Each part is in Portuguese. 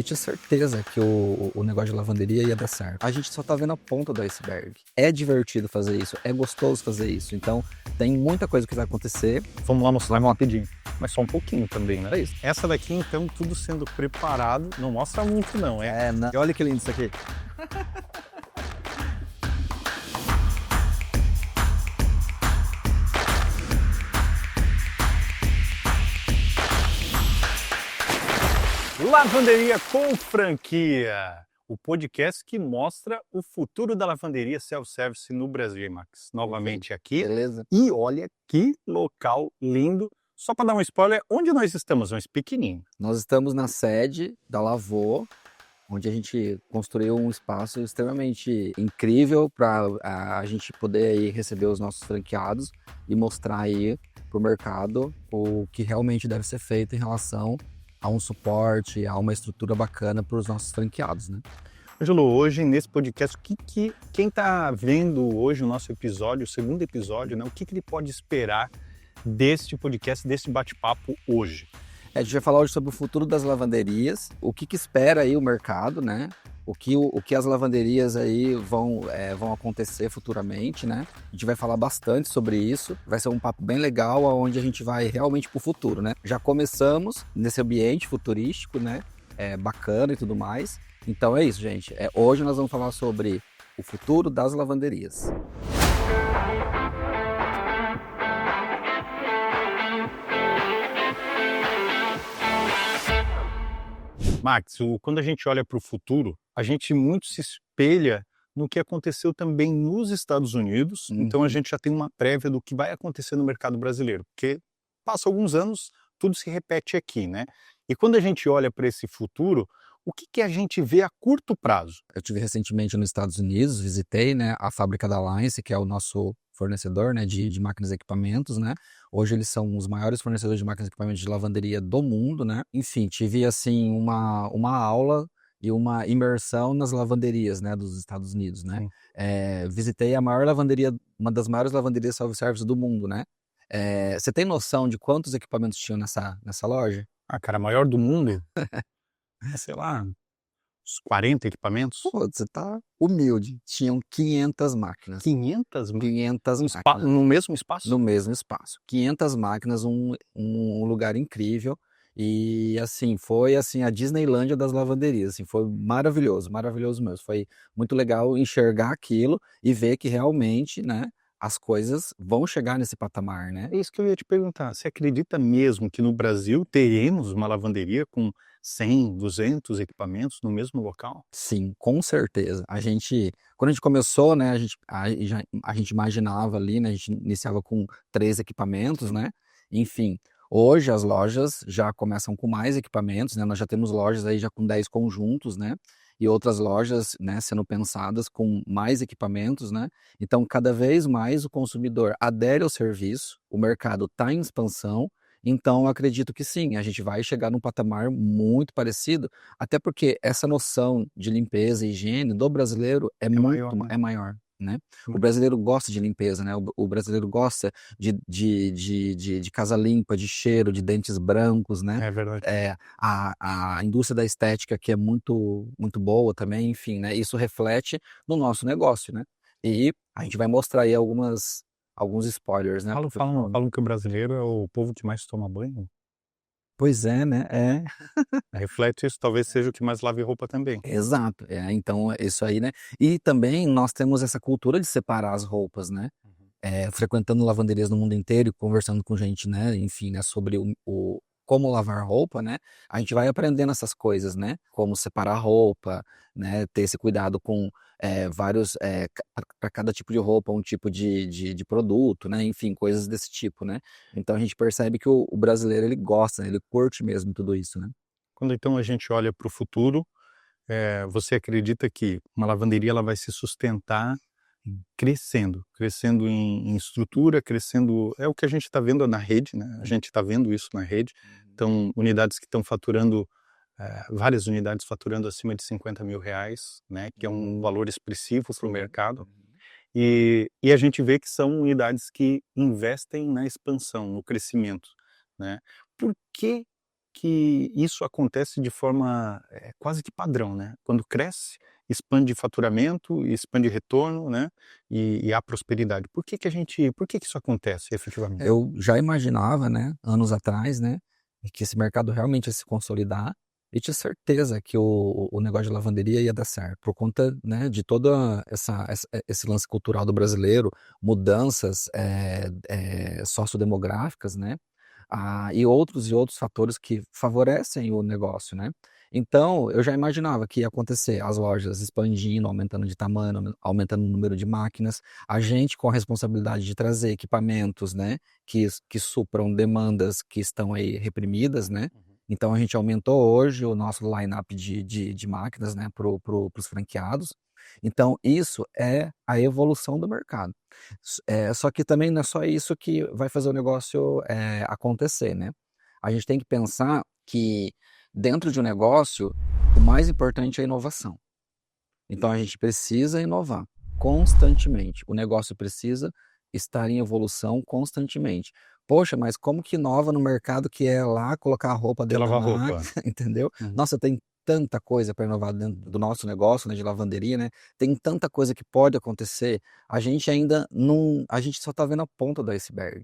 e tinha certeza que o negócio de lavanderia ia dar certo. A gente só tá vendo a ponta do iceberg. É divertido fazer isso, é gostoso fazer isso. Então, tem muita coisa que vai acontecer. Vamos lá mostrar rapidinho, mas só um pouquinho também, né? É isso. Essa daqui, então, tudo sendo preparado, não mostra muito não, E olha que lindo isso aqui. Lavanderia com Franquia, o podcast que mostra o futuro da lavanderia self-service no Brasil, hein, Max? Novamente aqui. Beleza? E olha que local lindo. Só para dar um spoiler, onde nós estamos? Mas pequenininho. Nós estamos na sede da Lavô, onde a gente construiu um espaço extremamente incrível para a gente poder aí receber os nossos franqueados e mostrar aí para o mercado o que realmente deve ser feito em relação a um suporte, a uma estrutura bacana para os nossos franqueados, né? Ângelo, hoje nesse podcast, quem está vendo hoje o nosso episódio, o segundo episódio, né, o que ele pode esperar deste podcast, desse bate-papo hoje? A gente vai falar hoje sobre o futuro das lavanderias, o que espera aí o mercado, né? O que as lavanderias aí vão acontecer futuramente, né? A gente vai falar bastante sobre isso, vai ser um papo bem legal, onde a gente vai realmente para o futuro, né? Já começamos nesse ambiente futurístico, né? Bacana e tudo mais. Então é isso, gente. Hoje nós vamos falar sobre o futuro das lavanderias. Max, quando a gente olha para o futuro, a gente muito se espelha no que aconteceu também nos Estados Unidos. Então a gente já tem uma prévia do que vai acontecer no mercado brasileiro, porque passa alguns anos, tudo se repete aqui, né? E quando a gente olha para esse futuro, o que a gente vê a curto prazo? Eu tive recentemente nos Estados Unidos, visitei, né, a fábrica da Alliance, que é o nosso fornecedor, né, de máquinas e equipamentos, né? Hoje eles são os maiores fornecedores de máquinas e equipamentos de lavanderia do mundo, né? Enfim, tive assim uma aula e uma imersão nas lavanderias, né, dos Estados Unidos, né? Visitei a maior lavanderia, uma das maiores lavanderias self-service do mundo, né? Você tem noção de quantos equipamentos tinham nessa loja? Ah, cara, maior do mundo? Sei lá, uns 40 equipamentos? Pô, você tá humilde. Tinham 500 máquinas. 500? 500 máquinas. No mesmo espaço? No mesmo espaço. 500 máquinas, um lugar incrível. E assim, foi assim a Disneylândia das lavanderias, assim, foi maravilhoso, maravilhoso mesmo. Foi muito legal enxergar aquilo e ver que realmente, né, as coisas vão chegar nesse patamar, né? É isso que eu ia te perguntar. Você acredita mesmo que no Brasil teremos uma lavanderia com 100, 200 equipamentos no mesmo local? Sim, com certeza. Quando a gente começou, né, a gente imaginava ali, né, a gente iniciava com 3 equipamentos, né? Enfim, hoje as lojas já começam com mais equipamentos, né? Nós já temos lojas aí já com 10 conjuntos, né? E outras lojas, né, sendo pensadas com mais equipamentos, né? Então, cada vez mais o consumidor adere ao serviço, o mercado está em expansão. Então, eu acredito que sim, a gente vai chegar num patamar muito parecido, até porque essa noção de limpeza e higiene do brasileiro Maior, né? é maior, né? O brasileiro gosta de limpeza, né? O brasileiro gosta de casa limpa, de cheiro, de dentes brancos, né? É verdade. A indústria da estética que é muito, muito boa também, enfim, né? Isso reflete no nosso negócio, né? E a gente vai mostrar aí alguns spoilers, né? Falam que o brasileiro é o povo que mais toma banho. Pois é, né? Reflete isso, talvez seja o que mais lave roupa também. Exato. Então, isso aí, né? E também nós temos essa cultura de separar as roupas, né? Frequentando lavanderias no mundo inteiro e conversando com gente, né? Enfim, né? Sobre como lavar roupa, né? A gente vai aprendendo essas coisas, né? Como separar roupa, né? Ter esse cuidado com vários, para cada tipo de roupa, um tipo de produto, né? Enfim, coisas desse tipo, né? Então a gente percebe que o brasileiro, ele gosta, né? Ele curte mesmo tudo isso, né? Quando então a gente olha para o futuro, você acredita que uma lavanderia ela vai se sustentar crescendo em estrutura, crescendo, é o que a gente está vendo na rede, né? A gente está vendo isso na rede. Então, unidades que estão faturando, várias unidades faturando acima de R$ 50.000, né? Que é um valor expressivo para o mercado. E a gente vê que são unidades que investem na expansão, no crescimento, né? Por que que isso acontece de forma quase que padrão, né? Quando cresce, expande faturamento, expande retorno, né? E há prosperidade. Por que que isso acontece efetivamente? Eu já imaginava, né, anos atrás, né, que esse mercado realmente ia se consolidar e tinha certeza que o negócio de lavanderia ia dar certo, por conta, né, de toda esse lance cultural do brasileiro, mudanças sociodemográficas, né, e outros fatores que favorecem o negócio, né. Então, eu já imaginava que ia acontecer, as lojas expandindo, aumentando de tamanho, aumentando o número de máquinas, a gente com a responsabilidade de trazer equipamentos, né, que supram demandas que estão aí reprimidas, né. Uhum. Então a gente aumentou hoje o nosso line-up de máquinas, né, para os franqueados. Então isso é a evolução do mercado. Só que também não é só isso que vai fazer o negócio, acontecer, né. A gente tem que pensar que dentro de um negócio, o mais importante é a inovação. Então a gente precisa inovar constantemente. O negócio precisa estar em evolução constantemente. Poxa, mas como que inova no mercado que é lá colocar a roupa Que é dentro da lavar máquina, roupa. entendeu? Uhum. Nossa, tem tanta coisa para inovar dentro do nosso negócio, né, de lavanderia, né? Tem tanta coisa que pode acontecer. A gente ainda não, a gente só está vendo a ponta do iceberg,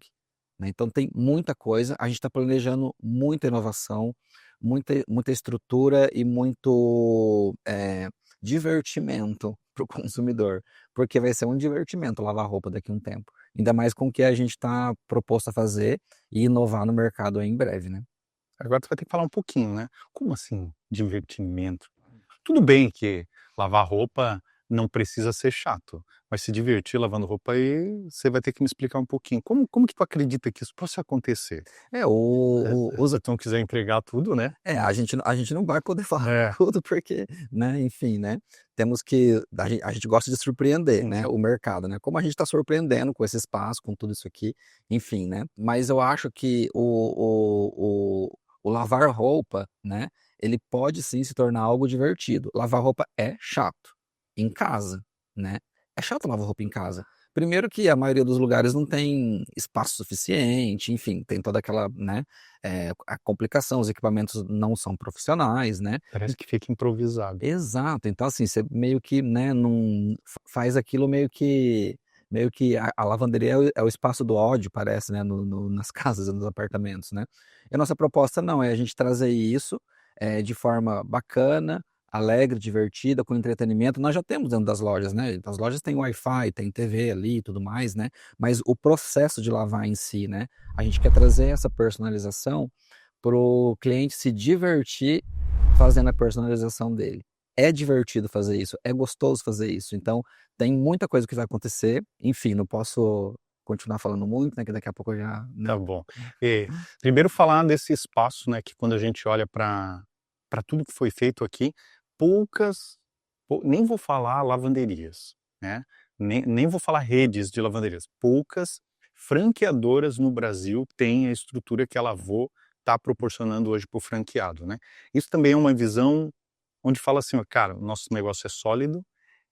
né? Então tem muita coisa. A gente está planejando muita inovação, muita estrutura e muito divertimento para o consumidor, porque vai ser um divertimento lavar roupa daqui a um tempo, ainda mais com o que a gente está proposto a fazer e inovar no mercado aí em breve, né. Agora tu vai ter que falar um pouquinho, né? Como assim divertimento? Tudo bem que lavar roupa não precisa ser chato, mas se divertir lavando roupa aí você vai ter que me explicar um pouquinho. Como que tu acredita que isso possa acontecer? É, o os Se tu não quiser entregar tudo, né? a gente não vai poder falar É. tudo porque, né, enfim, né, temos que a gente gosta de surpreender, né, o mercado, né, como a gente está surpreendendo com esse espaço, com tudo isso aqui, enfim, né. Mas eu acho que o lavar roupa, né, ele pode sim se tornar algo divertido. Lavar roupa é chato, em casa, né. É chato lavar roupa em casa. Primeiro que a maioria dos lugares não tem espaço suficiente, enfim, tem toda aquela, né, a complicação, os equipamentos não são profissionais, né. Parece que fica improvisado. Exato, então assim, você meio que, né, não faz aquilo meio que a lavanderia é o espaço do ódio parece, né, nas casas, nos apartamentos, né. E a nossa proposta não, é a gente trazer isso, de forma bacana, alegre, divertida, com entretenimento. Nós já temos dentro das lojas, né, as lojas têm Wi-Fi, tem TV ali e tudo mais, né, mas o processo de lavar em si, né, a gente quer trazer essa personalização para o cliente se divertir fazendo a personalização dele. É divertido fazer isso, é gostoso fazer isso, então tem muita coisa que vai acontecer, enfim, não posso continuar falando muito, né, que daqui a pouco eu já, né. Tá bom. Primeiro falar desse espaço, né, que quando a gente olha para tudo que foi feito aqui, poucas nem vou falar lavanderias, né, nem vou falar redes de lavanderias, poucas franqueadoras no Brasil têm a estrutura que a Lavô está proporcionando hoje para o franqueado, né. Isso também é uma visão onde fala assim: "Ó, cara, o nosso negócio é sólido,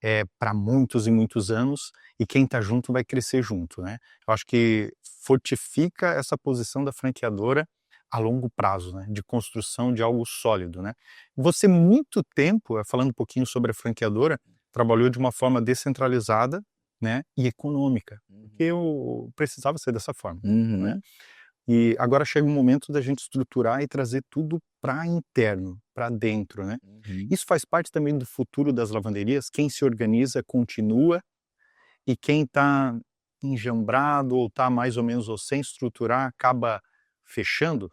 é para muitos e muitos anos, e quem está junto vai crescer junto", né. Eu acho que fortifica essa posição da franqueadora a longo prazo, né, de construção de algo sólido, né. Você muito tempo, falando um pouquinho sobre a franqueadora, trabalhou de uma forma descentralizada, né, e econômica, porque Uhum. eu precisava ser dessa forma, né. Uhum. E agora chega o momento da gente estruturar e trazer tudo para interno, para dentro, né. Uhum. Isso faz parte também do futuro das lavanderias? Quem se organiza continua e quem está enjambrado ou está mais ou menos ou sem estruturar acaba fechando?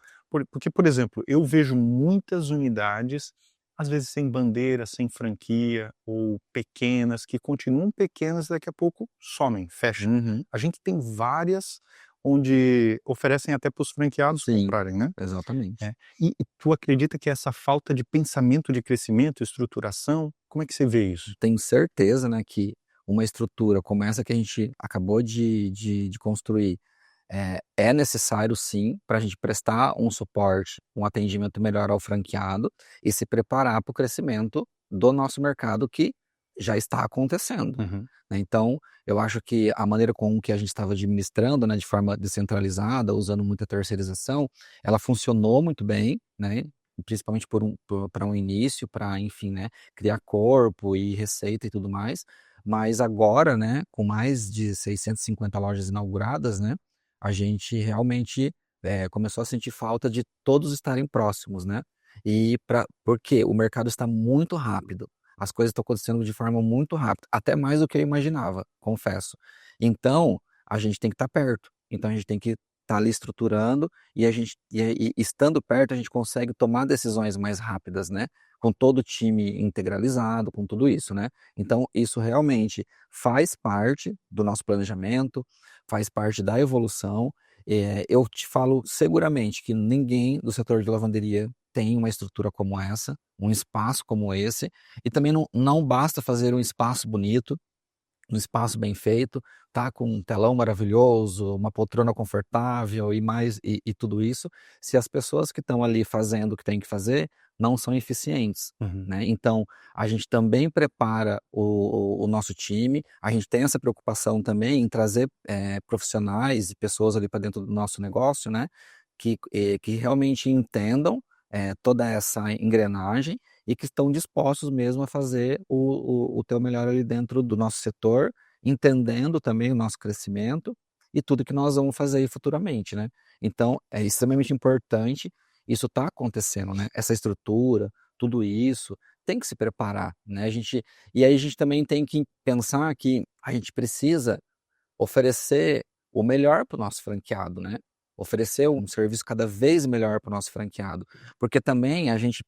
Porque, por exemplo, eu vejo muitas unidades, às vezes sem bandeira, sem franquia ou pequenas, que continuam pequenas e daqui a pouco somem, fecham. Uhum. A gente tem várias onde oferecem até para os franqueados Sim, comprarem, né. exatamente. É. E tu acredita que essa falta de pensamento de crescimento, estruturação, como é que você vê isso? Tenho certeza, né, que uma estrutura como essa que a gente acabou de construir, é necessário sim, para a gente prestar um suporte, um atendimento melhor ao franqueado e se preparar para o crescimento do nosso mercado que já está acontecendo, Uhum. né. Então, eu acho que a maneira com que a gente estava administrando, né, de forma descentralizada, usando muita terceirização, ela funcionou muito bem, né, principalmente pra um início, para enfim, né, criar corpo e receita e tudo mais. Mas agora, né, com mais de 650 lojas inauguradas, né, a gente realmente, começou a sentir falta de todos estarem próximos, né. Porque o mercado está muito rápido. As coisas estão acontecendo de forma muito rápida, até mais do que eu imaginava, confesso. Então, a gente tem que estar perto, então a gente tem que estar ali estruturando e estando perto a gente consegue tomar decisões mais rápidas, né, com todo o time integralizado, com tudo isso, né. Então isso realmente faz parte do nosso planejamento, faz parte da evolução. Eu te falo seguramente que ninguém do setor de lavanderia tem uma estrutura como essa, um espaço como esse, e também não basta fazer um espaço bonito, um espaço bem feito, tá com um telão maravilhoso, uma poltrona confortável e tudo isso, se as pessoas que estão ali fazendo o que tem que fazer, não são eficientes, Uhum. né. Então, a gente também prepara o nosso time, a gente tem essa preocupação também em trazer, profissionais e pessoas ali para dentro do nosso negócio, né, que realmente entendam, toda essa engrenagem e que estão dispostos mesmo a fazer o teu melhor ali dentro do nosso setor, entendendo também o nosso crescimento e tudo que nós vamos fazer aí futuramente, né. Então é extremamente importante, isso está acontecendo, né, essa estrutura, tudo isso, tem que se preparar, né, e aí a gente também tem que pensar que a gente precisa oferecer o melhor para o nosso franqueado, né. Oferecer um serviço cada vez melhor para o nosso franqueado, porque também a gente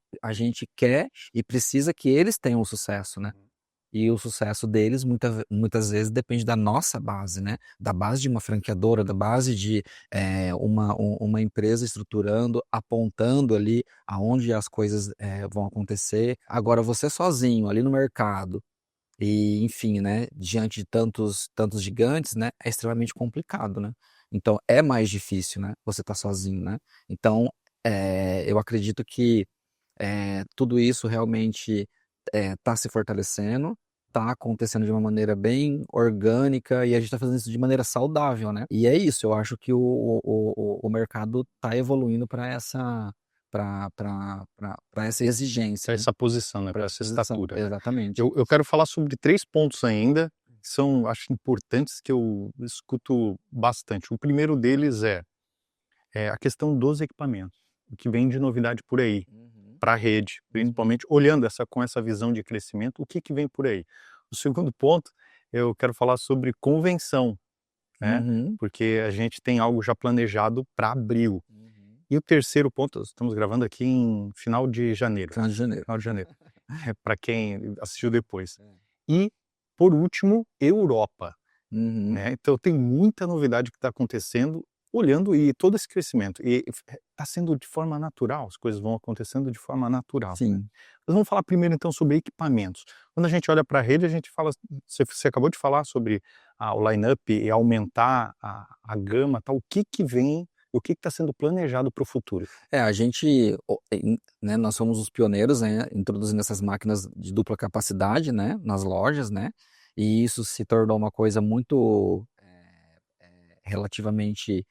quer e precisa que eles tenham sucesso, né. E o sucesso deles muitas vezes depende da nossa base, né, da base de uma franqueadora, da base de, uma empresa estruturando, apontando ali aonde as coisas, vão acontecer. Agora você sozinho ali no mercado e enfim, né, diante de tantos gigantes, né, é extremamente complicado, né. Então é mais difícil, né, você tá sozinho, né. Então, eu acredito que, tudo isso realmente, tá se fortalecendo, tá acontecendo de uma maneira bem orgânica e a gente tá fazendo isso de maneira saudável, né. E é isso, eu acho que o mercado tá evoluindo para essa exigência, Para né, essa posição, né, pra para essa essa posição. estatura, né. Exatamente. Eu quero falar sobre 3 pontos ainda, que são, acho, importantes, que eu escuto bastante. O primeiro deles é a questão dos equipamentos, o que vem de novidade por aí, Uhum, para a rede, uhum, principalmente olhando com essa visão de crescimento, o que que vem por aí? O segundo ponto, eu quero falar sobre convenção, né, uhum, porque a gente tem algo já planejado para abril. uhum. E o terceiro ponto, estamos gravando aqui em final de janeiro, Final de janeiro. final de janeiro, para quem assistiu depois. É. E, por último, Europa, Uhum. né, então tem muita novidade que está acontecendo, olhando e todo esse crescimento, e está sendo de forma natural, as coisas vão acontecendo de forma natural, né. Sim. Mas vamos falar primeiro então sobre equipamentos. Quando a gente olha para a rede, a gente fala, você acabou de falar sobre, o line-up e aumentar a gama, tal, o que que vem, o que está sendo planejado para o futuro? A gente, né, nós somos os pioneiros, né, introduzindo essas máquinas de dupla capacidade, né, nas lojas, né, e isso se tornou uma coisa muito, relativamente,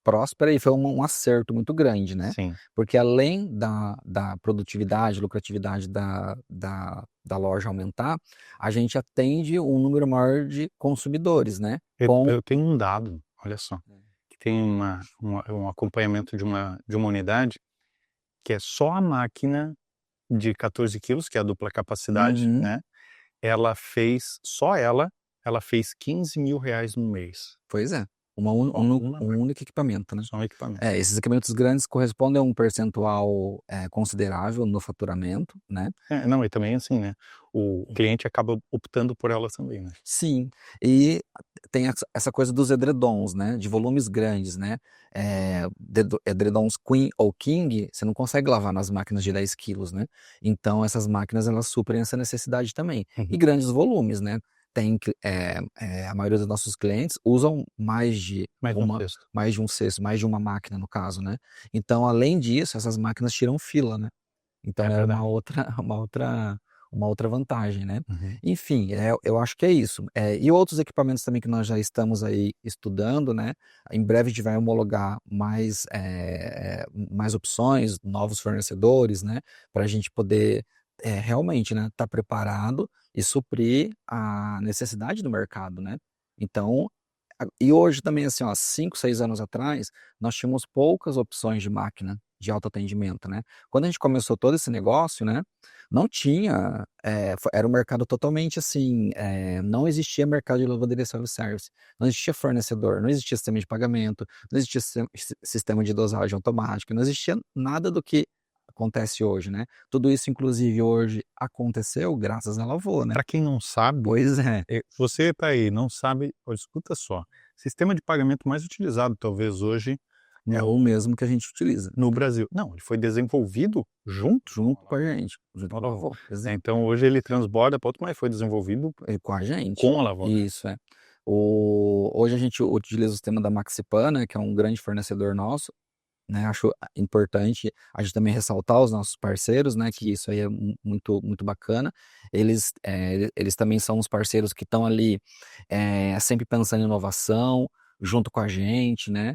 próspera e foi um acerto muito grande, né, Sim. porque além da produtividade, lucratividade da loja aumentar, a gente atende um número maior de consumidores, né, com Eu tenho um dado, olha só, que tem um acompanhamento de uma unidade, que é só a máquina de 14 quilos, que é a dupla capacidade, Uhum. né, ela fez R$ 15.000 no mês, Pois é, só uma um máquina, único equipamento, né. só um equipamento. Esses equipamentos grandes correspondem a um percentual, considerável no faturamento, né. É, não, e também assim, né, o cliente acaba optando por ela também, né. Sim, e tem essa coisa dos edredons, né, de volumes grandes, né. Edredons queen ou king, você não consegue lavar nas máquinas de 10 quilos, né. Então essas máquinas elas suprem essa necessidade também. E Uhum. grandes volumes, né. A maioria dos nossos clientes usam Mais um cesto. mais de um cesto, mais de uma máquina no caso, né. Então além disso, essas máquinas tiram fila, né. Então É é uma verdade. outra uma outra uma outra vantagem, né? Uhum. Enfim, eu acho que é isso. E outros equipamentos também que nós já estamos aí estudando, né? Em breve a gente vai homologar mais opções, novos fornecedores, né? Para a gente poder realmente, né, estar preparado e suprir a necessidade do mercado, né? Então, e hoje também, assim, ó, 5, 6 anos atrás, nós tínhamos poucas opções de máquina de autoatendimento, né? Quando a gente começou todo esse negócio, né, não tinha, era um mercado totalmente assim, não existia mercado de lavanderia self-service, não existia fornecedor, não existia sistema de pagamento, não existia sistema de dosagem automática, não existia nada do que acontece hoje, né? Tudo isso, inclusive, hoje aconteceu graças à Lavô, né? Para quem não sabe, Pois é. você está aí, não sabe, olha, escuta só, sistema de pagamento mais utilizado talvez hoje É o mesmo que a gente utiliza, no Brasil. Não, ele foi desenvolvido junto junto com a gente, junto com a Lavô, exato. Então hoje ele transborda para outro, mas foi desenvolvido Com a gente. com a Lavoro. Isso, é. Hoje a gente utiliza o sistema da Maxipan, né, que é um grande fornecedor nosso, né, acho importante a gente também ressaltar os nossos parceiros, né, que isso aí é muito, muito bacana. Eles também são os parceiros que estão ali sempre pensando em inovação, junto com a gente, né,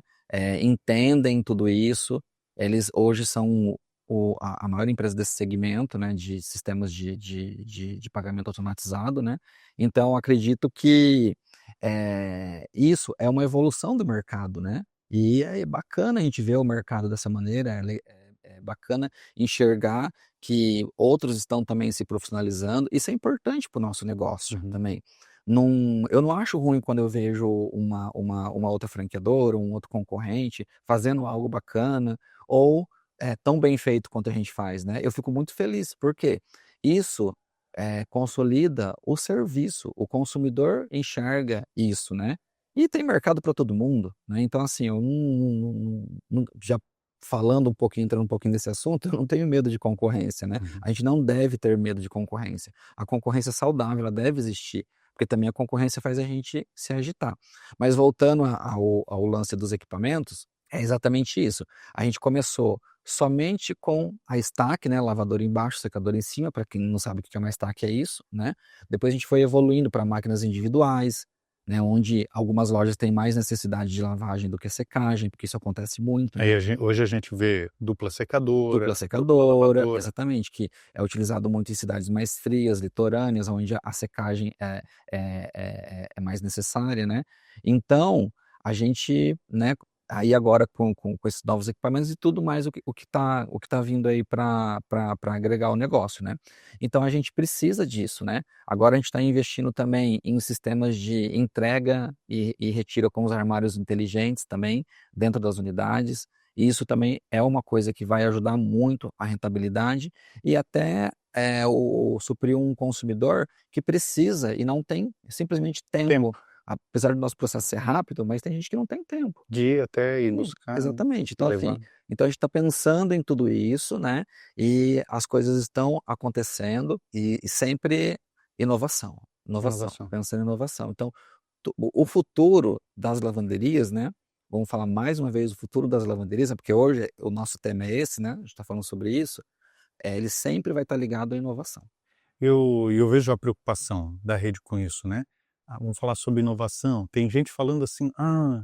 entendem tudo isso. Eles hoje são a maior empresa desse segmento, né, de sistemas de pagamento automatizado, né. Então acredito que isso é uma evolução do mercado, né. E é bacana a gente ver o mercado dessa maneira, é bacana enxergar que outros estão também se profissionalizando. Isso é importante para o nosso negócio Uhum. também. Eu não acho ruim quando eu vejo uma outra franqueadora, um outro concorrente fazendo algo bacana ou tão bem feito quanto a gente faz, né? Eu fico muito feliz, porque isso consolida o serviço, o consumidor enxerga isso, né? E tem mercado para todo mundo, né, então assim, eu já falando um pouquinho, entrando um pouquinho nesse assunto, eu não tenho medo de concorrência, né, Uhum. a gente não deve ter medo de concorrência. A concorrência saudável, ela deve existir, porque também a concorrência faz a gente se agitar. Mas voltando ao lance dos equipamentos, é exatamente isso. A gente começou somente com a stack, né, lavador embaixo, secador em cima, para quem não sabe o que é uma stack é isso, né. Depois a gente foi evoluindo para máquinas individuais, né, onde algumas lojas têm mais necessidade de lavagem do que secagem, porque isso acontece muito, né. Hoje a gente vê dupla secadora, Dupla dupla secadora, lavadora. exatamente, que é utilizado muito em cidades mais frias, litorâneas, onde a secagem é mais necessária, né. Então, a gente, né, aí agora com esses novos equipamentos e tudo mais o que tá vindo aí para agregar o negócio, né. Então a gente precisa disso, né. Agora a gente está investindo também em sistemas de entrega e retiro com os armários inteligentes também, dentro das unidades. E isso também é uma coisa que vai ajudar muito a rentabilidade e até, suprir um consumidor que precisa e não tem simplesmente tempo. Tempo Apesar do nosso processo ser rápido, mas tem gente que não tem tempo. de ir até ir buscar Exatamente. e Então, assim, levar. então a gente está pensando em tudo isso, né, e as coisas estão acontecendo e sempre inovação, inovação, Inovação. pensando em inovação. Então, o futuro das lavanderias, né, vamos falar mais uma vez o futuro das lavanderias, né, porque hoje o nosso tema é esse, né, a gente está falando sobre isso, ele sempre vai estar ligado à inovação. Eu vejo a preocupação da rede com isso, né. Vamos falar sobre inovação, tem gente falando assim: "Ah,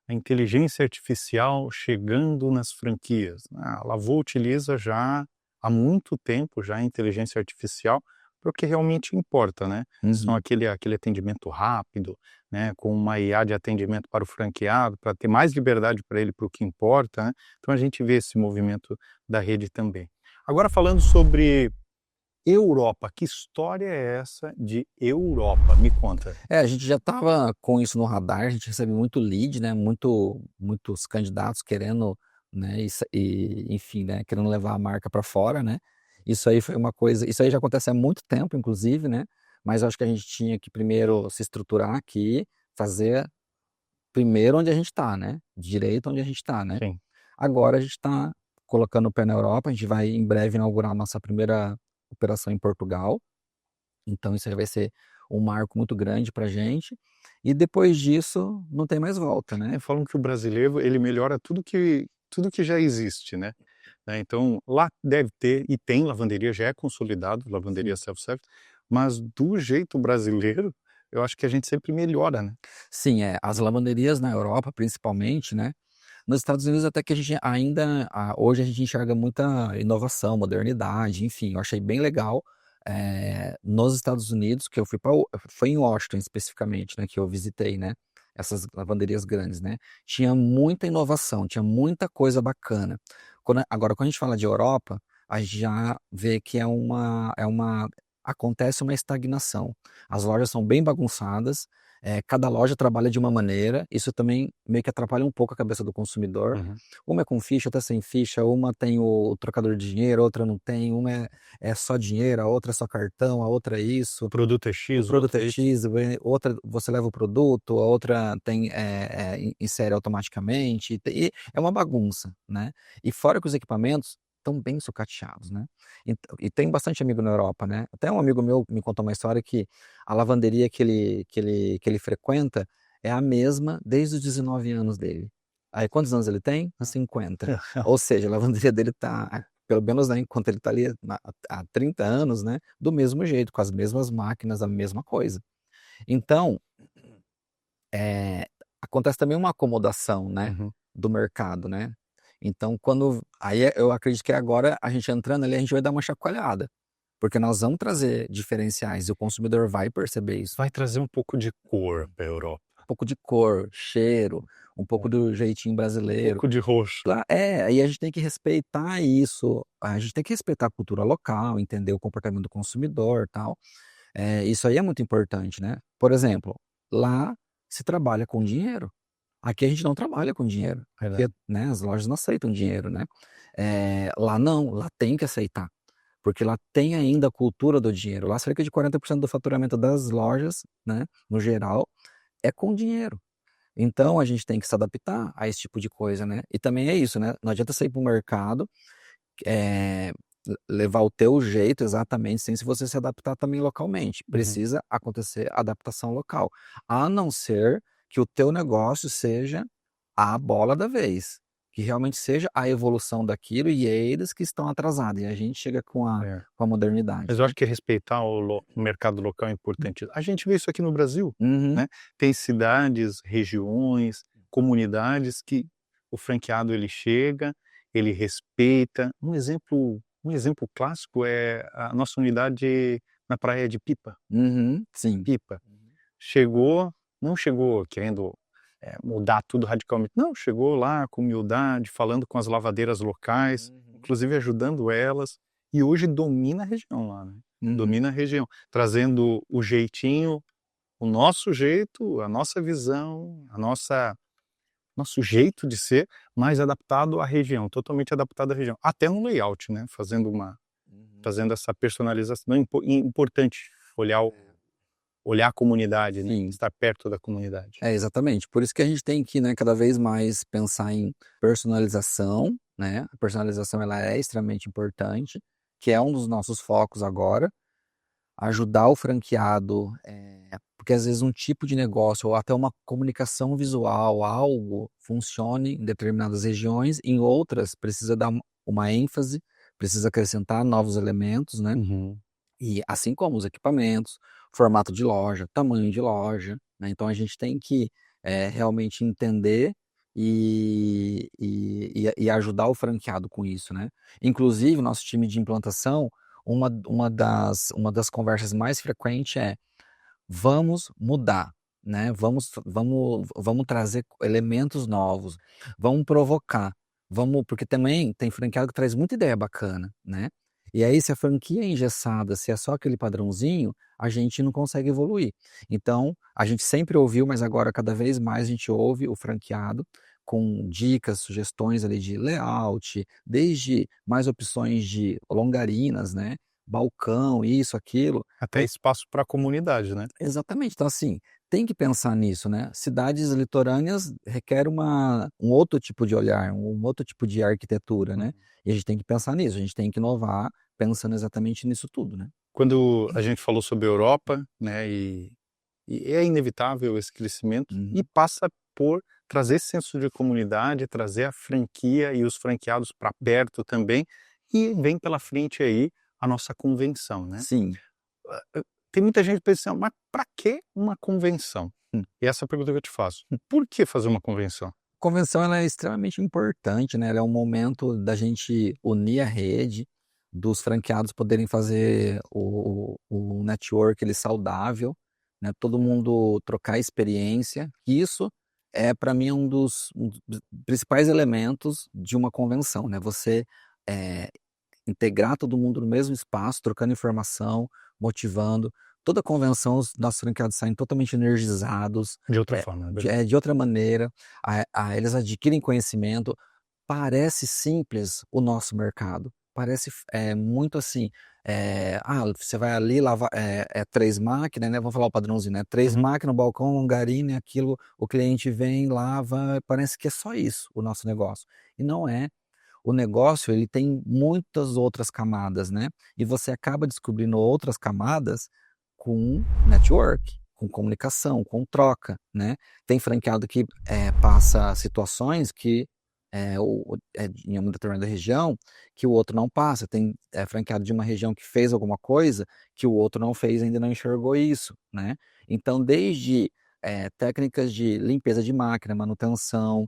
a inteligência artificial chegando nas franquias". A Lavô utiliza já há muito tempo já a inteligência artificial para o que realmente importa, né. São Uhum. aquele atendimento rápido, né, com uma IA de atendimento para o franqueado, para ter mais liberdade para ele, para o que importa, né. Então a gente vê esse movimento da rede também. Agora falando sobre Europa, que história é essa de Europa? Me conta. A gente já estava com isso no radar, a gente recebe muito lead, né, muitos candidatos querendo, né, enfim, né, querendo levar a marca para fora, né. Isso aí foi uma coisa isso aí já acontece há muito tempo inclusive, né, mas eu acho que a gente tinha que primeiro se estruturar aqui, fazer primeiro onde a gente está, né, direito onde a gente está, né. Sim. Agora a gente está colocando o pé na Europa, a gente vai em breve inaugurar a nossa primeira operação em Portugal. Então isso aí vai ser um marco muito grande pra gente, e depois disso não tem mais volta, né. Falam que o brasileiro, ele melhora tudo que já existe, né. né? Então, lá deve ter, e tem lavanderia, já é consolidado, lavanderia self-service, mas do jeito brasileiro, eu acho que a gente sempre melhora, né? Sim, as lavanderias na Europa, principalmente, né? Nos Estados Unidos até que a gente ainda, hoje a gente enxerga muita inovação, modernidade, enfim, eu achei bem legal. Nos Estados Unidos, que eu fui foi em Washington especificamente, né, que eu visitei, né, essas lavanderias grandes, né, tinha muita inovação, tinha muita coisa bacana. Agora, quando a gente fala de Europa, a gente já vê que acontece uma estagnação. As lojas são bem bagunçadas, cada loja trabalha de uma maneira, isso também meio que atrapalha um pouco a cabeça do consumidor. Uhum. Uma é com ficha, outra é sem ficha, uma tem o trocador de dinheiro, outra não tem, uma é só dinheiro, a outra é só cartão, a outra é isso, O produto é o X, o produto outro é é Y. X, outra você leva o produto, a outra tem, insere automaticamente, e é uma bagunça, né? E fora que os equipamentos estão bem sucateados, né? E tem bastante amigo na Europa, né? Até um amigo meu me contou uma história que a lavanderia que ele frequenta é a mesma desde os 19 anos dele. Aí quantos anos ele tem? 50. Ou seja, a lavanderia dele tá, pelo menos, né, enquanto ele tá ali há 30 anos, né, do mesmo jeito, com as mesmas máquinas, a mesma coisa. Então, eh, acontece também uma acomodação, né, Uhum. do mercado, né. Então eu acredito que agora a gente entrando ali, a gente vai dar uma chacoalhada, porque nós vamos trazer diferenciais e o consumidor vai perceber isso. Vai trazer um pouco de cor para a Europa, Um pouco de cor, cheiro, um pouco do jeitinho um brasileiro. pouco de roxo. Aí a gente tem que respeitar isso, a gente tem que respeitar a cultura local, entender o comportamento do consumidor, tal. Isso aí é muito importante, né. Por exemplo, lá se trabalha com dinheiro, aqui a gente não trabalha com dinheiro, porque, Verdade. né, as lojas não aceitam dinheiro, né. Lá não, lá tem que aceitar, porque lá tem ainda a cultura do dinheiro, lá cerca de 40% do faturamento das lojas, né, no geral, é com dinheiro. Então a gente tem que se adaptar a esse tipo de coisa, né. E também é isso, né, não adianta sair para o mercado, eh, levar o teu jeito exatamente sem se você se adaptar também localmente. Uhum. Precisa acontecer adaptação local, a não ser que o teu negócio seja a bola da vez, que realmente seja a evolução daquilo e eles que estão atrasados, e a gente chega com a É. com a modernidade, Mas eu né. acho que respeitar o mercado local é importante. A gente vê isso aqui no Brasil, Uhum, né, tem cidades, regiões, comunidades que o franqueado ele chega, ele respeita. Um exemplo clássico é a nossa unidade na praia de Pipa. uhum, sim. Pipa. Chegou, não chegou querendo, mudar tudo radicalmente, não, chegou lá com humildade, falando com as lavadeiras locais, Uhum, inclusive ajudando elas, e hoje domina a região lá, né. uhum. Domina a região, trazendo o jeitinho, o nosso jeito, a nossa visão, a nosso jeito de ser, mas adaptado à região, totalmente adaptado à região. Até no layout, né, Uhum. fazendo essa personalização. É importante olhar a comunidade, né, Sim. estar perto da comunidade. Exatamente. Por isso que a gente tem que, né, cada vez mais pensar em personalização, né? A personalização ela é extremamente importante, que é um dos nossos focos agora. Ajudar o franqueado, porque às vezes um tipo de negócio ou até uma comunicação visual, algo funcione em determinadas regiões, em outras precisa dar uma ênfase, precisa acrescentar novos elementos, né? Uhum. E assim como os equipamentos, formato de loja, tamanho de loja, né, então a gente tem que, realmente entender e ajudar o franqueado com isso, né. Inclusive o nosso time de implantação, uma das conversas mais frequentes é: "Vamos mudar, né, vamos trazer elementos novos, vamos provocar, vamos", porque também tem franqueado que traz muita ideia bacana, né. E aí se a franquia é engessada, se é só aquele padrãozinho, a gente não consegue evoluir. Então, a gente sempre ouviu, mas agora cada vez mais a gente ouve o franqueado com dicas, sugestões ali de layout, desde mais opções de longarinas, né, balcão, isso, aquilo. Até espaço para a comunidade, né. Exatamente. Então, assim, tem que pensar nisso, né. Cidades litorâneas requer um outro tipo de olhar, um outro tipo de arquitetura, né. Uhum. E a gente tem que pensar nisso, a gente tem que inovar pensando exatamente nisso tudo, né. Quando a gente falou sobre a Europa, né, e é inevitável esse crescimento e Uhum. passa por trazer esse senso de comunidade, trazer a franquia e os franqueados para perto também, e vem pela frente aí a nossa convenção, né? Sim. Tem muita gente pensando, mas para que uma convenção? E essa é a pergunta que eu te faço. Por que fazer uma convenção? Convenção ela é extremamente importante, né? Ela é um momento da gente unir a rede, dos franqueados poderem fazer o network ele saudável, né? Todo mundo trocar experiência. Isso é para mim um dos principais elementos de uma convenção, né? Você integrar todo mundo no mesmo espaço, trocando informação, motivando. Toda convenção, os nossos franqueados saem totalmente energizados, De outra forma, é verdade. de outra maneira, eles adquirem conhecimento. Parece simples o nosso mercado, parece muito assim, você vai ali, lavar, 3 máquinas, né, vamos falar o padrãozinho, né, 3 Uhum. máquinas, um balcão, longarina, aquilo, o cliente vem, lava, parece que é só isso o nosso negócio, e não é. O negócio ele tem muitas outras camadas, né, e você acaba descobrindo outras camadas com network, com comunicação, com troca, né. Tem franqueado que, passa situações que, em uma determinada região, que o outro não passa. Tem, franqueado de uma região que fez alguma coisa, que o outro não fez, ainda não enxergou isso, né. Então desde, técnicas de limpeza de máquina, manutenção,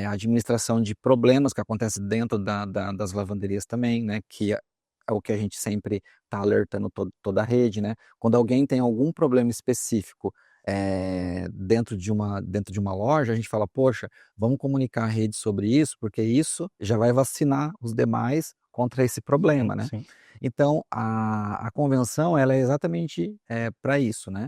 administração de problemas que acontecem dentro das lavanderias também, né, que é o que a gente sempre está alertando toda a rede, né. Quando alguém tem algum problema específico, dentro de uma loja, a gente fala: "Poxa, vamos comunicar à rede sobre isso, porque isso já vai vacinar os demais contra esse problema", né. Sim. Então a convenção ela é exatamente, para isso, né.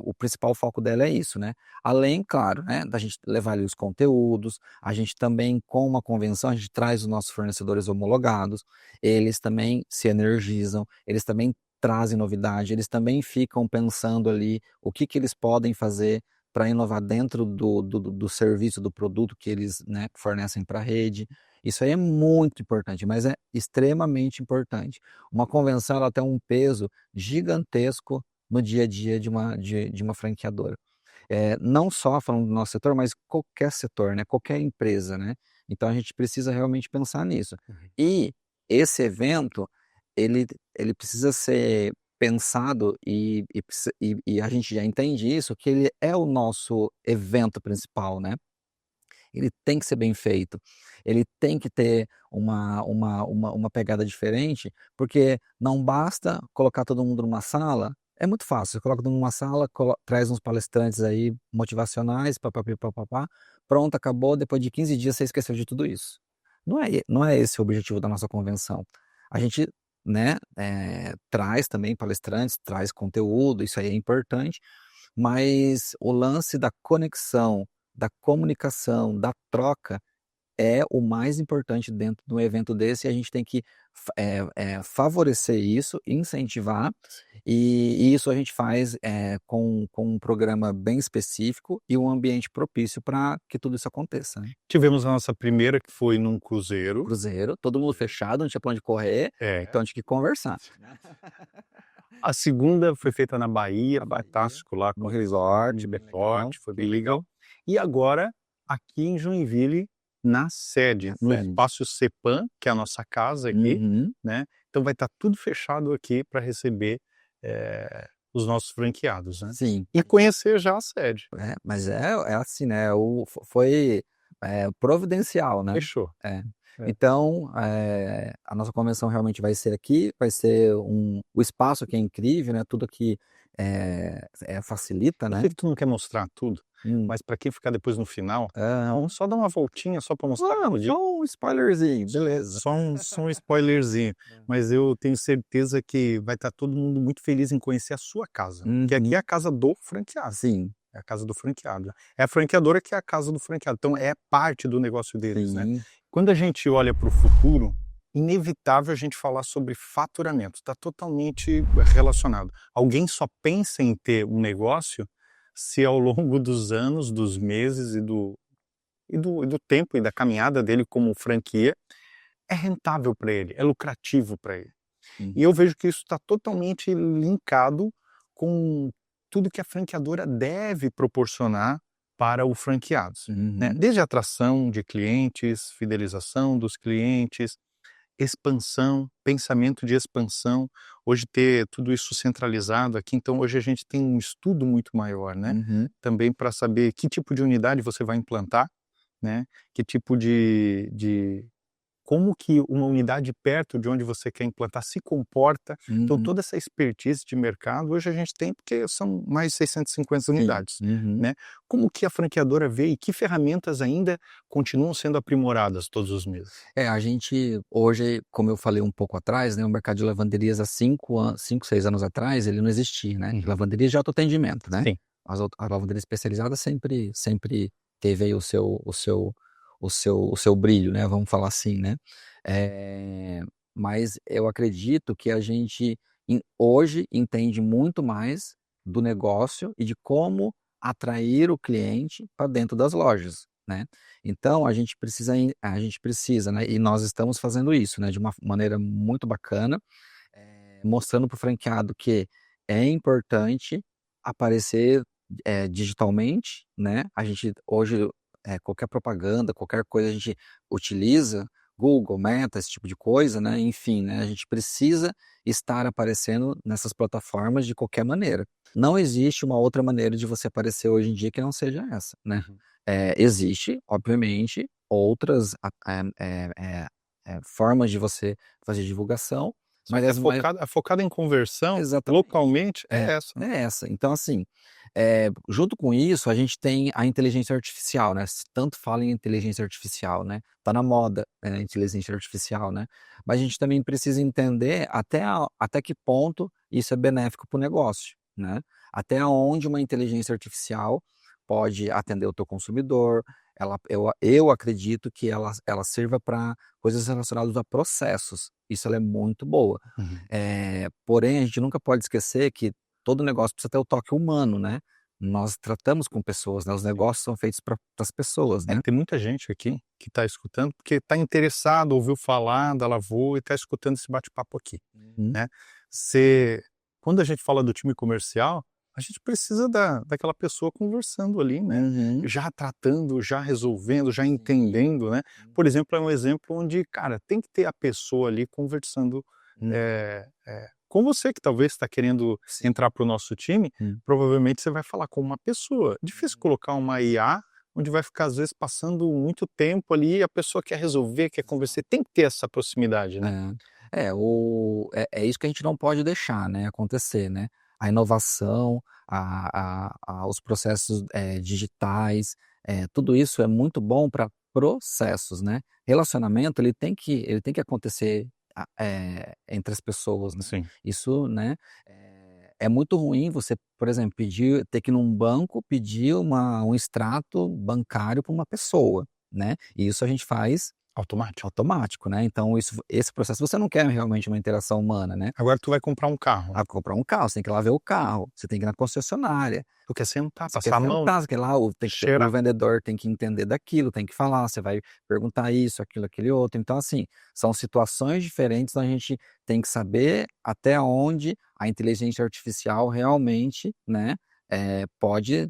O principal foco dela é isso, né. Além, claro, né, da gente levar ali os conteúdos, a gente também com uma convenção, a gente traz os nossos fornecedores homologados, eles também se energizam, eles também trazem novidade, eles também ficam pensando ali o que que eles podem fazer para inovar dentro do serviço, do produto que eles, né, fornecem para a rede. Isso aí é muito importante, mas é extremamente importante. Uma convenção ela tem um peso gigantesco no dia a dia de uma franqueadora. Não só falando do nosso setor, mas qualquer setor, né, qualquer empresa, né. Então a gente precisa realmente pensar nisso. Uhum. E esse evento, ele ele precisa ser pensado e a gente já entende isso, que ele é o nosso evento principal, né. Ele tem que ser bem feito, ele tem que ter uma pegada diferente, porque não basta colocar todo mundo numa sala, é muito fácil, você coloca todo mundo numa sala, traz uns palestrantes aí motivacionais, pá-pá-pi, pá-pá-pá, pronto, acabou, depois de 15 dias você esqueceu de tudo isso. Não é esse o objetivo da nossa convenção. A gente, né, traz também palestrantes, traz conteúdo, isso aí é importante, mas o lance da conexão, da comunicação, da troca, é o mais importante dentro de um evento desse, e a gente tem que favorecer isso, incentivar, e isso a gente faz, com um programa bem específico e um ambiente propício para que tudo isso aconteça, né. Tivemos a nossa primeira que foi num cruzeiro. Cruzeiro, todo mundo fechado, não tinha pra onde correr, É. então tinha que conversar. A segunda foi feita na Bahia, Na Bahia, fantástico lá no com resort, bem legal. resort, foi bem legal. E agora aqui em Joinville, na sede, no Sede. espaço Cepan, que é a nossa casa aqui, Uhum. né, então vai estar tudo fechado aqui para receber, os nossos franqueados, né. Sim. E conhecer já a sede. Mas é assim, né, foi, providencial, né. Fechou. É. É. Então, a nossa convenção realmente vai ser aqui, vai ser o espaço que é incrível, né, tudo aqui, facilita, Eu né. sei que tu não quer mostrar tudo, Hum. mas para quem ficar depois no final, Aham. vamos só dar uma voltinha só para mostrar Vamos, tudinho. só um spoilerzinho, beleza. Só um spoilerzinho, mas eu tenho certeza que vai estar todo mundo muito feliz em conhecer a sua casa, que aqui Uhum. é a casa do franqueado, Sim, é a casa do franqueado. É a franqueadora que é a casa do franqueado, então é parte do negócio deles, né. sim. Quando a gente olha para o futuro, inevitável a gente falar sobre faturamento, está totalmente relacionado. Alguém só pensa em ter um negócio se ao longo dos anos, dos meses e do tempo e da caminhada dele como franquia, é rentável para ele, é lucrativo para ele. Hum. E eu vejo que isso está totalmente linkado com tudo que a franqueadora deve proporcionar para o franqueados, né? Uhum. Desde atração de clientes, fidelização dos clientes, expansão, pensamento de expansão, hoje ter tudo isso centralizado aqui, então hoje a gente tem um estudo muito maior, né, Uhum. também para saber que tipo de unidade você vai implantar, né, que tipo de como que uma unidade perto de onde você quer implantar se comporta. Então Uhum. toda essa expertise de mercado hoje a gente tem, porque são mais de 650 Sim. unidades, Uhum. né. Como que a franqueadora vê e que ferramentas ainda continuam sendo aprimoradas todos os meses? A gente hoje, como eu falei um pouco atrás, né, o mercado de lavanderias há 5, 6 anos atrás, ele não existia, né. Uhum. Lavanderia de autoatendimento, né. Sim. A lavanderia especializada sempre teve aí o seu brilho, né, vamos falar assim, né. Mas eu acredito que a gente hoje entende muito mais do negócio e de como atrair o cliente para dentro das lojas, né. Então a gente precisa, né, e nós estamos fazendo isso, né, de uma maneira muito bacana, mostrando para o franqueado que é importante aparecer, digitalmente, né. A gente hoje, qualquer propaganda, qualquer coisa a gente utiliza Google, Meta, esse tipo de coisa, né, enfim, né, a gente precisa estar aparecendo nessas plataformas de qualquer maneira. Não existe uma outra maneira de você aparecer hoje em dia que não seja essa, né. Uhum. Existe, obviamente, outras formas de você fazer divulgação, Só mas que as mai a focada em conversão, exatamente. localmente, é É, essa, né. é essa. Então, assim, junto com isso, a gente tem a inteligência artificial, né, se tanto fala em inteligência artificial, né, tá na moda, a inteligência artificial, né, mas a gente também precisa entender até que ponto isso é benéfico para o negócio, né, até onde uma inteligência artificial pode atender o teu consumidor. Eu acredito que ela sirva para coisas relacionadas a processos, isso ela é muito boa. Uhum. Porém, a gente nunca pode esquecer que todo negócio precisa ter o toque humano, né. Nós tratamos com pessoas, né, os Sim. negócios são feitos para as pessoas, né. Tem muita gente aqui que está escutando, porque está interessado, ouviu falar da Lavô e está escutando esse bate-papo aqui, Uhum, né. Você Quando a gente fala do time comercial, a gente precisa daquela pessoa conversando ali, né, uhum. já tratando, já resolvendo, já Sim. entendendo, né. Por exemplo, é um exemplo onde, cara, tem que ter a pessoa ali conversando, Uhum. com você que talvez está querendo Sim. entrar para o nosso time, Hum. provavelmente você vai falar com uma pessoa. Difícil colocar uma IA onde vai ficar, às vezes, passando muito tempo ali, e a pessoa quer resolver, quer conversar, tem que ter essa proximidade, né. É isso que a gente não pode deixar, né, acontecer, né. A inovação, os processos, digitais, tudo isso é muito bom para processos, né. Relacionamento ele tem que acontecer, entre as pessoas, né. Sim. Isso, né, é muito ruim você, por exemplo, ter que ir num banco pedir um extrato bancário para uma pessoa, né, e isso a gente faz Automático. automático, né, então esse processo você não quer realmente uma interação humana, né. Agora tu vai comprar um carro, Comprar um carro, você tem que ir lá ver o carro, você tem que ir na concessionária, tu quer sentar, você quer passar a mão, sentar, você quer ir lá, o cheirar. vendedor tem que entender daquilo, tem que falar, você vai perguntar isso, aquilo, aquele outro. Então, assim, são situações diferentes, então a gente tem que saber até onde a inteligência artificial realmente, né, pode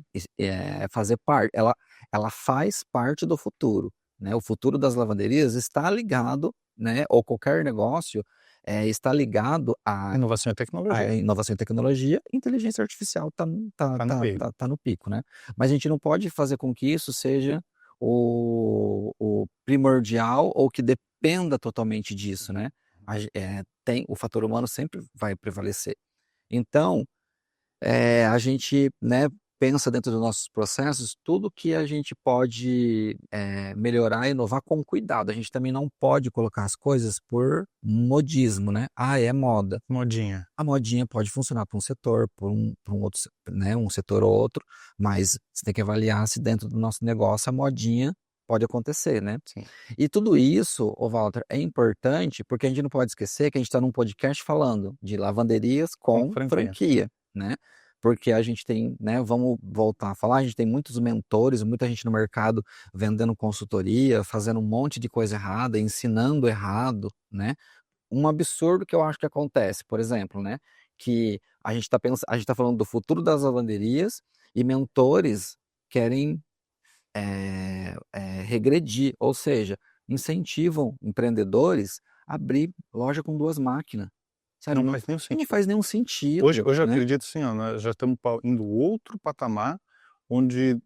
fazer parte, ela faz parte do futuro, né. O futuro das lavanderias está ligado, né, ou qualquer negócio, está ligado à Inovação e tecnologia, inovação e tecnologia. Inteligência artificial tá no meio. tá no pico, né. Mas a gente não pode fazer com que isso seja o primordial ou que dependa totalmente disso, né. Tem o fator humano sempre vai prevalecer. Então, a gente, né, pensa dentro dos nossos processos tudo que a gente pode, melhorar e inovar com cuidado. A gente também não pode colocar as coisas por modismo, né. "Ah, é moda". Modinha. A modinha pode funcionar para um setor, para um outro né, um setor ou outro, mas você tem que avaliar se dentro do nosso negócio a modinha pode acontecer, né. Sim. E tudo isso, ô Walter, é importante, porque a gente não pode esquecer que a gente está num podcast falando de lavanderias Com com franquia. franquia, né. Porque a gente tem, né, vamos voltar a falar, a gente tem muitos mentores, muita gente no mercado vendendo consultoria, fazendo um monte de coisa errada, ensinando errado, né. Um absurdo que eu acho que acontece, por exemplo, né, que a gente tá falando do futuro das lavanderias e mentores querem regredir, ou seja, incentivam empreendedores a abrir loja com 2 máquinas, sabe, Não faz nenhum não sentido. faz nenhum Hoje sentido, hoje eu né. acredito assim, ó, nós já estamos indo outro patamar, onde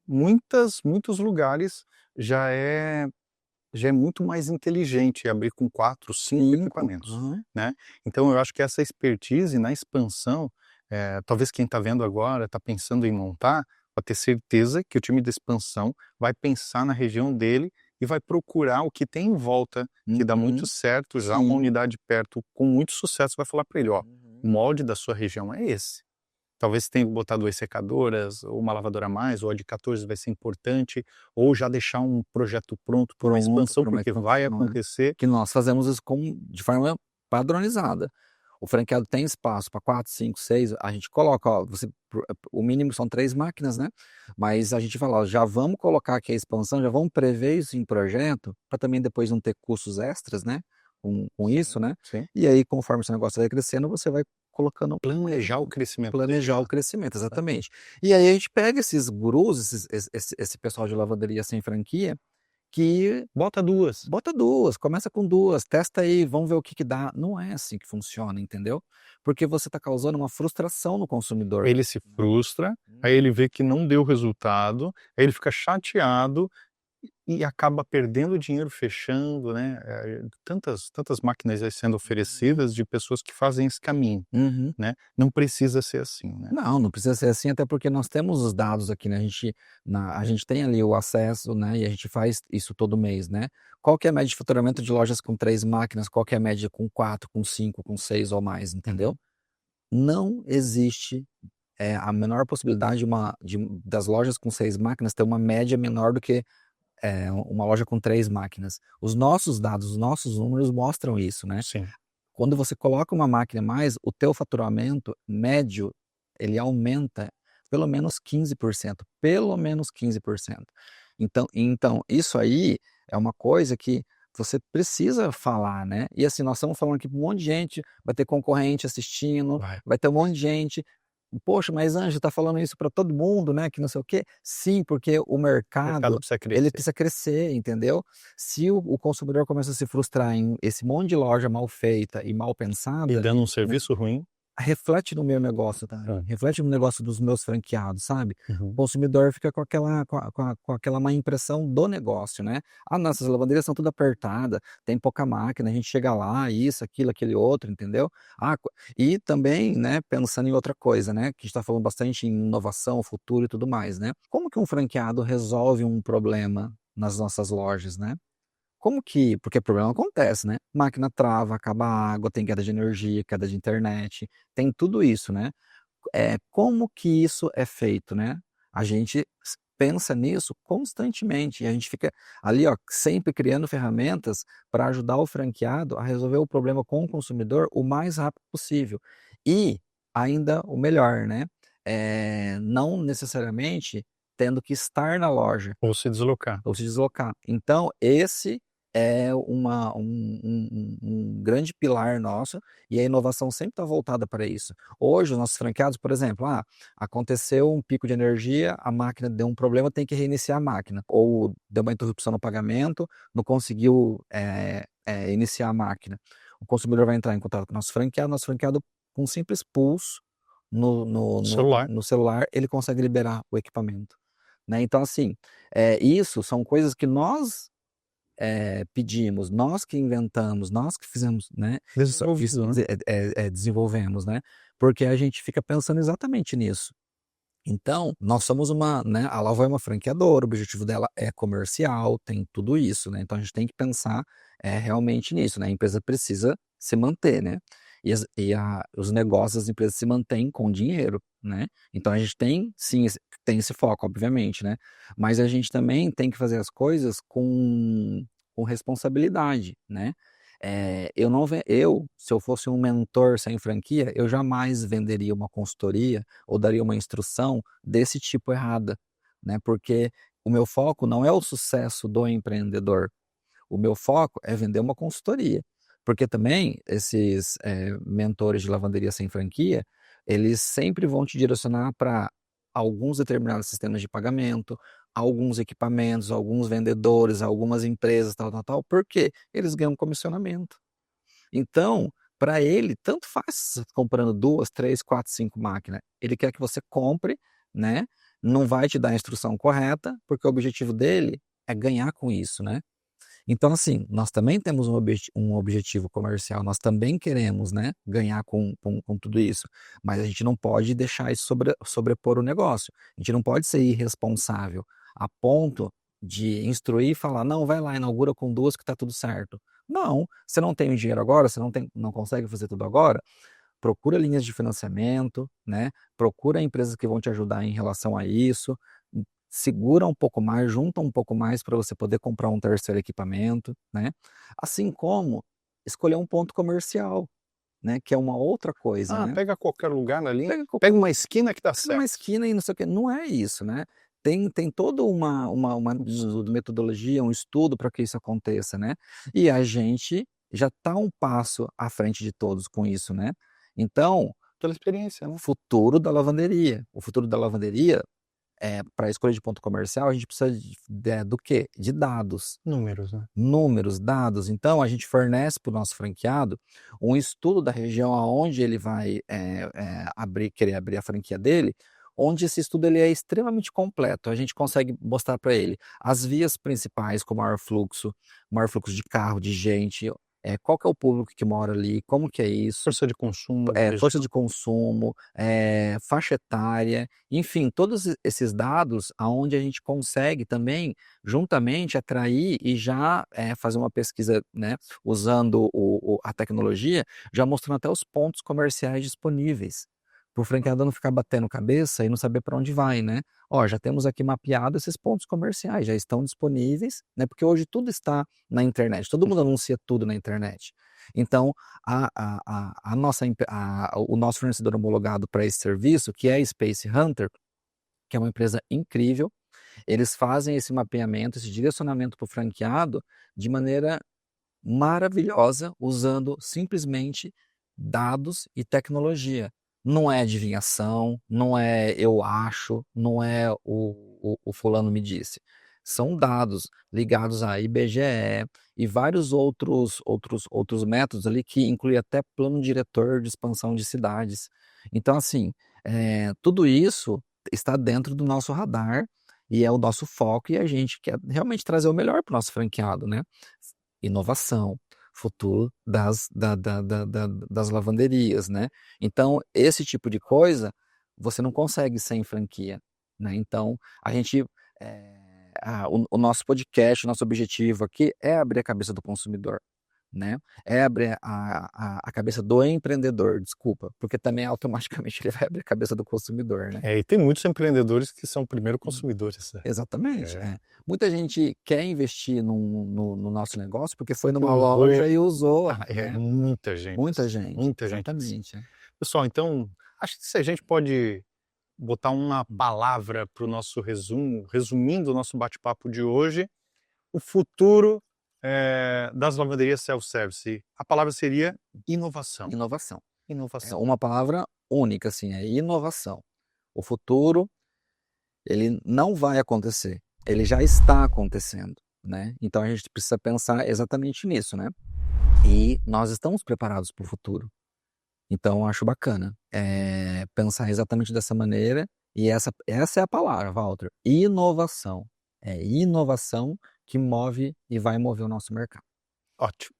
muitos lugares já é já é muito mais inteligente abrir com 4, 5 5, equipamentos, aham. né. Então eu acho que essa expertise na expansão, talvez quem está vendo agora, está pensando em montar, pode ter certeza que o time de expansão vai pensar na região dele e vai procurar o que tem em volta, que dá muito Uhum. certo já, uma Sim. unidade perto com muito sucesso, vai falar para ele: "Ó, o Uhum. molde da sua região é esse. Talvez tenha que botar 2 secadoras, ou uma lavadora a mais, ou a de 14 vai ser importante, ou já deixar um projeto pronto para uma Pronto expansão, para uma porque vai expansão, né. acontecer." Que nós fazemos isso de forma padronizada. O franqueado tem espaço para 4, 5, 6, a gente coloca, ó, o mínimo são 3 máquinas, né, mas a gente fala: "Ó, já vamos colocar aqui a expansão, já vamos prever isso em projeto, para também depois não ter custos extras, né, com isso, Sim, né". sim. E aí conforme o seu negócio vai crescendo, você vai colocando Planejar o crescimento desde planejar o já. crescimento, exatamente. E aí a gente pega esses gurus, esse pessoal de lavanderia sem franquia, que Bota 2. bota 2, começa com 2, testa aí, vamos ver o que que dá. Não é assim que funciona, entendeu? Porque você está causando uma frustração no consumidor. Ele se frustra, aí Uhum. ele vê que não deu resultado, aí ele fica chateado e acaba perdendo dinheiro fechando, né, tantas máquinas aí sendo Uhum. oferecidas de pessoas que fazem esse caminho, Uhum. né. Não precisa ser assim, né. Não, não precisa ser assim, até porque nós temos os dados aqui, né, a gente tem ali o acesso, né, e a gente faz isso todo mês, né. Qual que é a média de faturamento de lojas com 3 máquinas, qual que é a média com 4, com 5, com 6 ou mais, entendeu? Uhum. Não existe, a menor possibilidade das lojas com 6 máquinas ter uma média menor do que, uma loja com 3 máquinas. Os nossos dados, os nossos números mostram isso, né. Sim. Quando você coloca uma máquina a mais, o teu faturamento médio, ele aumenta pelo menos 15%, pelo menos 15%. Então isso aí é uma coisa que você precisa falar, né. E assim, nós estamos falando aqui para um monte de gente, vai ter concorrente assistindo, Vai. vai ter um monte de gente. "Poxa, mas Ângelo tá falando isso para todo mundo, né, que não sei o quê". Sim, porque o O mercado mercado, precisa ele crescer. precisa crescer, entendeu? Se o consumidor começa a se frustrar em esse monte de loja mal feita e mal E pensada, dando um né, serviço ruim. reflete no meu negócio também, Hã. reflete no negócio dos meus franqueados, sabe. O Uhum. consumidor fica com aquela má impressão do negócio, né. "Ah, nossas lavanderias são tudo apertada, tem pouca máquina, a gente chega lá, isso, aquilo, aquele outro", entendeu. E também, né, pensando em outra coisa, né, que a gente está falando bastante em inovação, futuro e tudo mais, né. Como que um franqueado resolve um problema nas nossas lojas, né? Porque problema acontece, né, máquina trava, acaba a água, tem queda de energia, queda de internet, tem tudo isso, né. Como que isso é feito, né? A gente pensa nisso constantemente e a gente fica ali, ó, sempre criando ferramentas para ajudar o franqueado a resolver o problema com o consumidor o mais rápido possível. E ainda o melhor, né, não necessariamente tendo que estar na loja Ou se deslocar. ou se deslocar. Então esse é um grande pilar nosso, e a inovação sempre está voltada para isso. Hoje os nossos franqueados, por exemplo, aconteceu um pico de energia, a máquina deu um problema, tem que reiniciar a máquina, ou deu uma interrupção no pagamento, não conseguiu, iniciar a máquina. O consumidor vai entrar em contato com o nosso franqueado com um simples pulso Celular. no celular, ele consegue liberar o equipamento, né. Então assim, isso são coisas que nós, pedimos, nós que inventamos, nós que fizemos, né, Desenvolvido, né. desenvolvemos, né, porque a gente fica pensando exatamente nisso. Então, nós somos né, a Lavoi é uma franqueadora, o objetivo dela é comercial, tem tudo isso, né, então a gente tem que pensar, realmente nisso, né, a empresa precisa se manter, né, os negócios das empresas se mantêm com dinheiro, né, então a gente tem sim tem esse foco, obviamente, né, mas a gente também tem que fazer as coisas com responsabilidade, né. Se eu fosse um mentor sem franquia, eu jamais venderia uma consultoria ou daria uma instrução desse tipo errada, né, porque o meu foco não é o sucesso do empreendedor, o meu foco é vender uma consultoria. Porque também esses, mentores de lavanderia sem franquia, eles sempre vão te direcionar para alguns determinados sistemas de pagamento, alguns equipamentos, alguns vendedores, algumas empresas, tal, porque eles ganham comissionamento. Então, para ele, tanto faz comprando 2, 3, 4, 5 máquinas. Ele quer que você compre, né? Não vai te dar a instrução correta, porque o objetivo dele é ganhar com isso, né? Então, assim, nós também temos um objetivo comercial, nós também queremos, né, ganhar com tudo isso, mas a gente não pode deixar isso sobrepor o negócio. A gente não pode ser irresponsável a ponto de instruir e falar, não, vai lá, inaugura com 2 que está tudo certo. Não, você não tem o dinheiro agora, você não consegue fazer tudo agora, procura linhas de financiamento, né? Procura empresas que vão te ajudar em relação a isso, segura um pouco mais, junta um pouco mais para você poder comprar um terceiro equipamento, né? Assim como escolher um ponto comercial, né? Que é uma outra coisa, né? Pega qualquer lugar na linha, Pega pega uma esquina que tá uma certo. esquina e não sei o quê. Não é isso, né? Tem toda uma metodologia, um estudo para que isso aconteça, né? E a gente já está um passo à frente de todos com isso, né? Então, Pela experiência, né? o futuro da lavanderia, para a escolha de ponto comercial, a gente precisa do quê? De dados. Números, né? Números, dados. Então, a gente fornece para o nosso franqueado um estudo da região aonde ele vai querer abrir a franquia dele, onde esse estudo ele é extremamente completo. A gente consegue mostrar para ele as vias principais, como maior fluxo de carro, de gente, qual que é o público que mora ali, como que é isso, Força de consumo. força de consumo, faixa etária, enfim, todos esses dados aonde a gente consegue também, juntamente, atrair e já fazer uma pesquisa, né, usando a tecnologia, já mostrando até os pontos comerciais disponíveis, para o franqueador não ficar batendo cabeça e não saber para onde vai, né? Ó, já temos aqui mapeado esses pontos comerciais, já estão disponíveis, né? Porque hoje tudo está na internet, todo mundo anuncia tudo na internet. Então, o nosso fornecedor homologado para esse serviço, que é a Space Hunter, que é uma empresa incrível, eles fazem esse mapeamento, esse direcionamento para o franqueado de maneira maravilhosa, usando simplesmente dados e tecnologia. Não é adivinhação, não é eu acho, não é o fulano me disse. São dados ligados a IBGE e vários outros métodos ali que inclui até plano diretor de expansão de cidades. Então, assim, tudo isso está dentro do nosso radar e é o nosso foco e a gente quer realmente trazer o melhor para o nosso franqueado, né? Inovação, futuro das lavanderias, né? Então, esse tipo de coisa você não consegue sem franquia, né? Então, a gente, o nosso podcast, o nosso objetivo aqui é abrir a cabeça do consumidor, né? É abrir a cabeça do empreendedor, desculpa, porque também automaticamente ele vai abrir a cabeça do consumidor, né? E tem muitos empreendedores que são primeiro consumidores. Exatamente. Muita gente quer investir no nosso negócio porque foi numa Usou. loja e usou. Né? Muita gente. Muita gente. Muita gente. Exatamente. Pessoal, então, acho que se a gente pode botar uma palavra para o nosso resumindo o nosso bate-papo de hoje, o futuro das lavanderias self-service, a palavra seria inovação. Inovação. Inovação. É uma palavra única, assim, é inovação. O futuro, ele não vai acontecer, ele já está acontecendo, né? Então a gente precisa pensar exatamente nisso, né? E nós estamos preparados para o futuro. Então eu acho bacana pensar exatamente dessa maneira, e essa é a palavra, Walter, inovação. É inovação que move e vai mover o nosso mercado. Ótimo.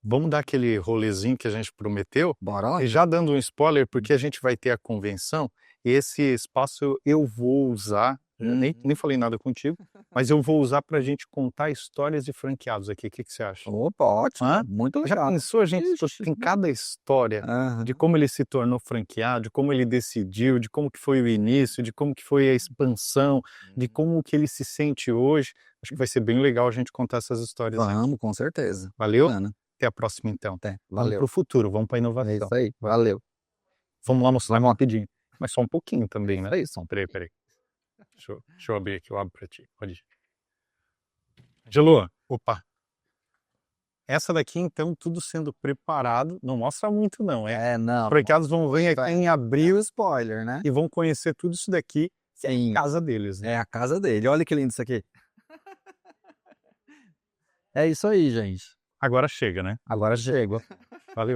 Vamos dar aquele rolezinho que a gente prometeu? Bora lá. E já dando um spoiler, porque a gente vai ter a convenção, e esse espaço eu vou usar, nem falei nada contigo, mas eu vou usar para a gente contar histórias de franqueados aqui. O que você acha? Opa, ótimo. Muito legal. Já pensou, a gente tem cada história de como ele se tornou franqueado, de como ele decidiu, de como que foi o início, de como que foi a expansão, de como que ele se sente hoje. Acho que vai ser bem legal a gente contar essas histórias. Vamos, com certeza. Valeu? Bacana. Até a próxima, então. Até. Vamos Valeu. para o futuro, vamos para a inovação. É isso aí. Valeu. Vamos lá mostrar rapidinho. Mas só um pouquinho também, né? É isso. Peraí. Deixa eu abrir aqui, eu abro para ti. Pode ir. Angelo, opa. Essa daqui, então, tudo sendo preparado. Não mostra muito, não. Não. Os franqueados vão vir aqui em abril spoiler, né? e vão conhecer tudo isso daqui Sim, Casa deles, né? é a casa dele. Olha que lindo isso aqui. É isso aí, gente. Agora chega, né? Agora chega.